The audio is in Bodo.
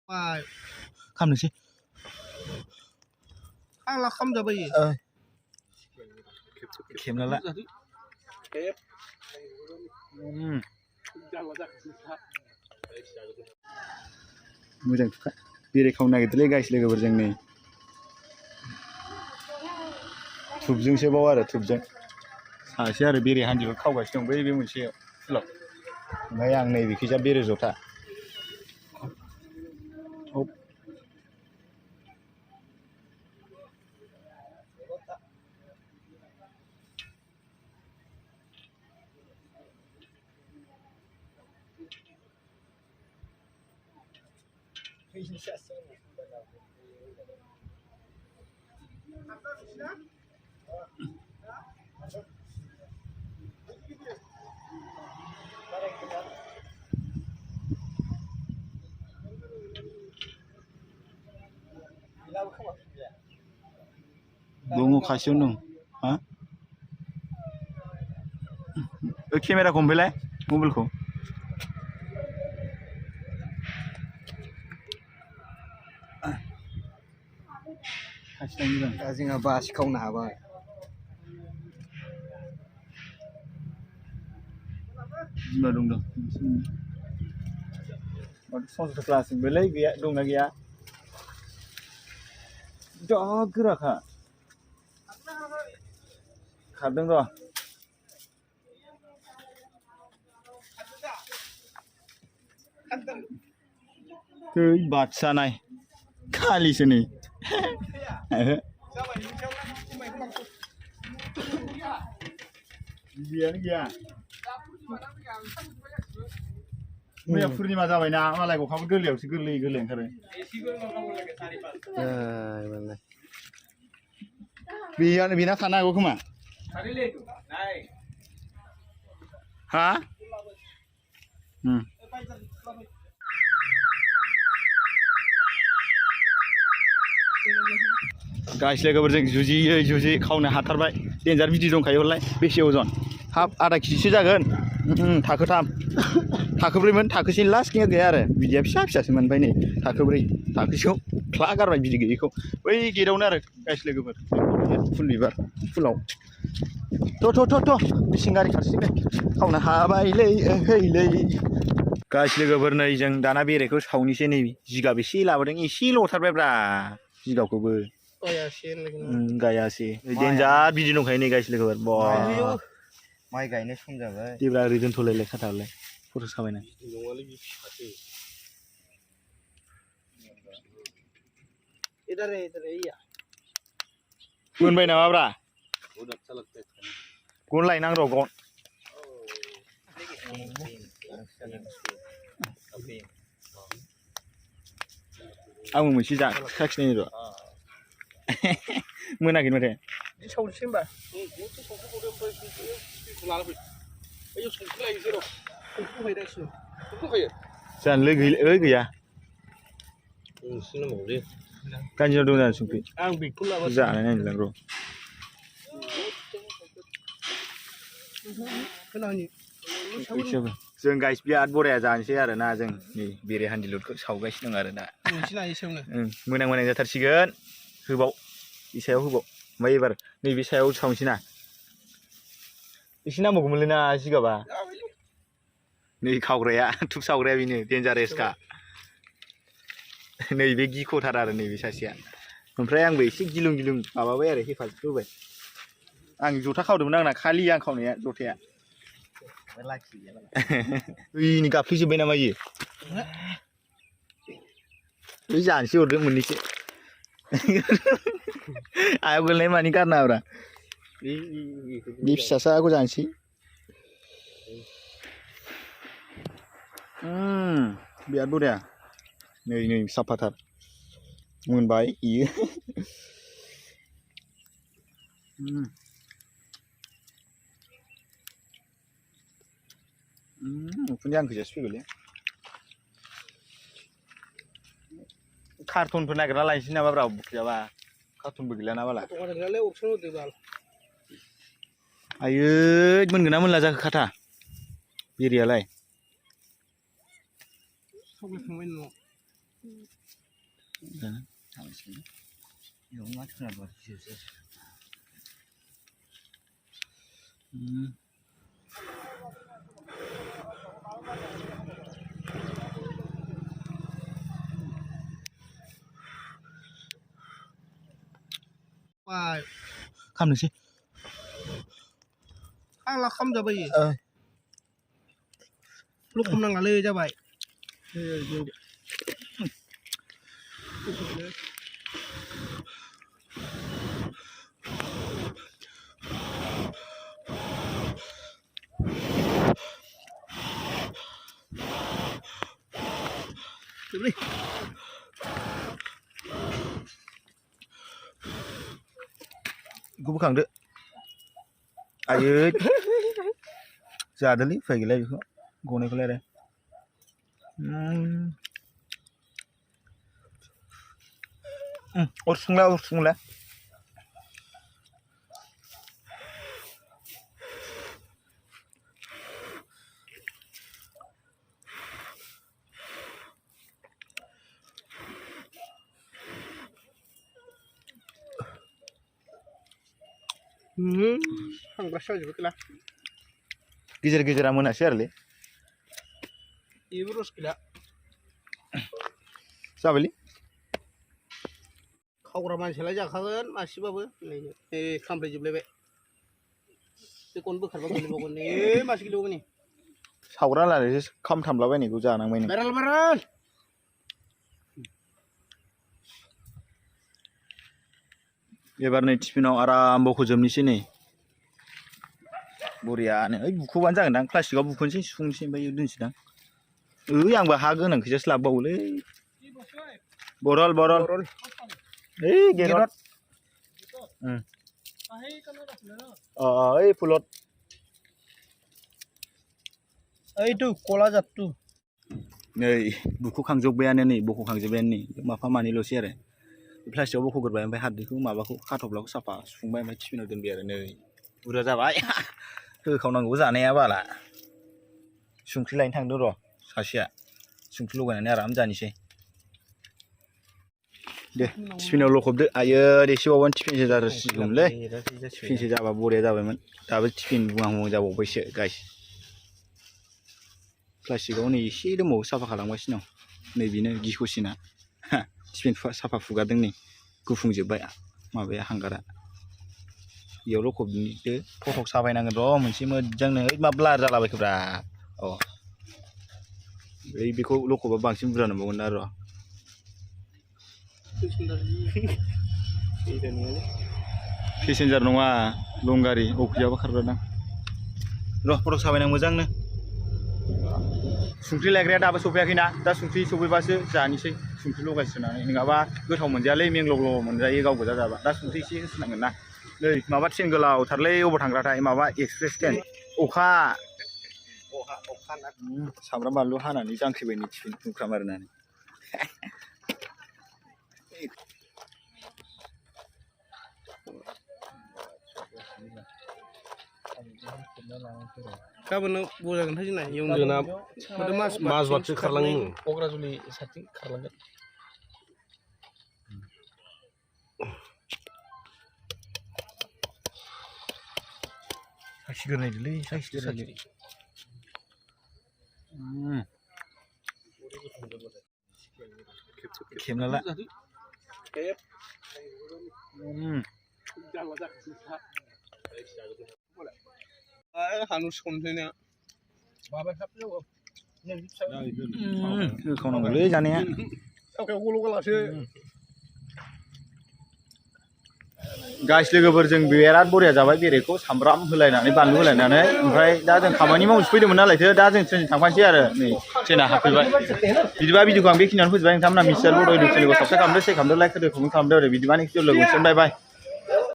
คำหนึ่งสิข้างละคำจะไปอีกเข็มแล้วละमोजां बेरे खावनो नागिरदोंलै गाइस लोगोफोरजों नै थुबजोंसो बाव आरो थुबजों सासे आरो बेरे हान्दिखौ खावगासिनो दं बै बे मोनसे फुलाव ओमफ्राय आं नै बेखैजा बेरे जथा दङ खाथियावनो दं हा केमेराखौ हमबायलाय मबाइलखौ दा जोंहा बासि खावनो हाबाय बिमा दं माथो सन्जय क्लासजोंबोलै गैया दंना गैया जा गोराखा खारदों र' दै बादसानाय खालिसो नै बिदियानो गैया मैया पुर्निमा जाबायना मालाय गखाबो गोरलैयावसो गोरलै गोरलै ओंखारो बेना थानो हागौ खोमा हा गाइस लोगोफोरजों जुजियै खावनो हाथारबाय देन्जार बिदि दंखायो हरलाय बेसे अजन हाब आधा केजिसो जागोन थाखोथाम थाखोब्रैमोन थाखोसे लास्ट गैया आरो बिदिया फिसासोमोन ओमफ्राय नै थाखोब्रै थाखोसेयाव ख्ला गारबाय बिदि गैयैखौ बै गेटआवनो आरो गाइस लोगोफोर फुल बिबार फुलाव थ' बिसिं गारि खारसिगोन खावनो हाबायलै ओहैलै गाइस लोगोफोर नै जों दाना बेरेखौ सावनोसै नै जिगाब एसे लाबोदों एसेल' हरथारबायब्रा जिगाबखौबो गायासै देन्जार बिदि दंखायो नै गाइस लोगोफोर माइ गायनाय सम जाबाय देब्रा ओरै दोनथ'लायलाय खाथालाय फट' साबायना मोनबाय नामाब्रा गन लायनां र' गन आंबो मोनसे साखिनायनि र' मोनाखै माथो सावनोसै होनबा जानोलै गैया गान्जिनाव दं जानो संख्रि आं बेखौ लाबा जानाय नायनोलां र' जों गाइस बिराद बरिया जानोसै आरो ना जों नै बेरे हान्दिलुरखौ सावगासिनो दं आरो ना मोनां जाथारसिगोन होबाव बे सायाव होबाव ओमफ्राय एबार नैबे सायाव सावनोसै ना एसे नांबावगौमोनलै ना जिगाबा नै खावग्राया थुब सावग्राया बेनो देन्जारेसखा नैबे गिख'थार आरो नैबे सासेया ओमफ्राय आंबो एसे गिलुं माबाबाय आरो हेफाजाब होबाय आं जथा खावदोंमोन आंना खालि आं खावनाया जथाया ओइनि गाबफ्लेजोब्बाय नामा इयो बै जानोसै हरदों मोननैसो आयाव गोलैनाय मानि गारनाङाब्रा बे फिसासाखौ जानोसै बिराद बरिया नै साफाथार मोनबाय इयो उखुन्दै आं गोजासो फैगौलै कार्टुनफोर नागिरना लायनोसै नामाब्रा बुखियाबा कार्टुनबो गैलाना बाला आयै मोनगोन ना मोनला जाखो खाथा बेरेयालाय थांसिगोन बेयाव मा खोनाबा गियोसो खामनोसै आंला खामजाबाय लखम नांलालै जाबाय बेखौ बोखांदो आयै जादोलै उफाय गैला बेखौ गनायखौलाय आरो अर सुंला हांग्रा साजोबो गैला गेजेर गेजेरा मोनासै आरोलै जेबो रस गैला जाबायलै खावग्रा मानसियालाय जाखागोन मासेबाबो नै खामफ्राय जोबलायबाय बे गन बोखारबा गोलैबावगोन नै मासे गोलैबावगोन नै सावरा लानायसो खामथामलाबायनायखौ जानांबाय नों बाराल एबार नै टिफिनाव आराम बख'जोबनोसै नै बरियानो ओइ बुख'बानो जागोनदां प्लास्टिकआव बुख'नोसै सुफुंनोसै ओमफ्राय दोनसैदां आंबो हा गोनांखैजासो लाबोबावोलै बरल ओइ गेरद ओइ फुलत ओइटु कला जातु नै बुख'खांजोब्बायानो नै बख'खांजोब्बायानो नै माफा मानैल'सै आरो प्लास्टिकआव बख'ग्रोबाय ओमफ्राय हाद्रिखौ माबाखौ खाथफ्लाखौ साफा सुफुंबाय ओमफ्राय टिफिनाव दोनबाय आरो नै बुरजा जाबाय होखावनांगौ जानाया बाला संख्रि लायनो थांदों र' सासेया संख्रि लगायनानै आराम जानोसै दे टिफिनाव लखबदो आयो एसेबावबानो टिफिनसो जासिगौमोनलै टिफिनसो जाबा बरिया जाबायमोन दाबो टिफिन बुंहां जाबावबायसो गाइस प्लास्टिकआव नै एसे दंबावो साफा खालामगासिनो दं नैबेनो गिख'सिना टिफिन साफा फुगारदों नै गुफुंजोब्बाय माबाया हांगारा बेयाव लखबदो फटक साफायनांगोन र' मोनसे मोजांनो ओइ मा ब्लार जालाबायखोब्रा अ ओइ बेखौ लखबा बांसिन बुरजा नुबावगोन ना र' पेसेन्जार नङा लं गारि अफिसाबो खारग्रादां र' फटक साफायनां मोजांनो संख्रि लायग्राया दाबो सफैयाखैना दा संख्रि सफैबासो जानोसै संख्रि लगायस्रोनानै नङाबा गोथाव मोनजायालै मेंग्ल' मोनजायो गाव गोजा जाबा दा संख्रि एसे होसोनांगोन ना नै माबा ट्रेन गोलावथारलै अबाव थांग्राथाय माबा एक्सप्रेस ट्रेन अखा सामब्राम बानलु हानानै जांख्रिबाय नै टिफिन मुख्रा मारिनानै गाबोन बजागोनथाय जोंना जोंना माजबादसो खारलाङो क'क्राझारनि साथिं खारलांगोन साखि गोरनायदोलै साखि गोरनायदो खेबना ला हानु सनसैना होखावनांगौलै जानाया सावखायाव गल' गलासो गाइस लोगोफोरजों बिराद बरिया जाबाय बेरेखौ सामब्राम होलायनानै बानलु होलायनानै ओमफ्राय दा जों खामानि मावनोसो फैदोंमोन नालायथो दा जों ट्रेनजों थांफानोसै आरो नै ट्रेना हाबफैबाय बिदिबा भिडिअखौ आं बेखिनियावनो फोजोबबाय नोंथांमोना मिथिसार बड' इउटुब चेनेलखौ साबसक्राइब खालामदो शेयार खालामदो लाइक होदो कमेन्ट खालामदो आरो बिदिबा नेक्स्ट भिडिअ लोगो मोनसिगोन बाय बाय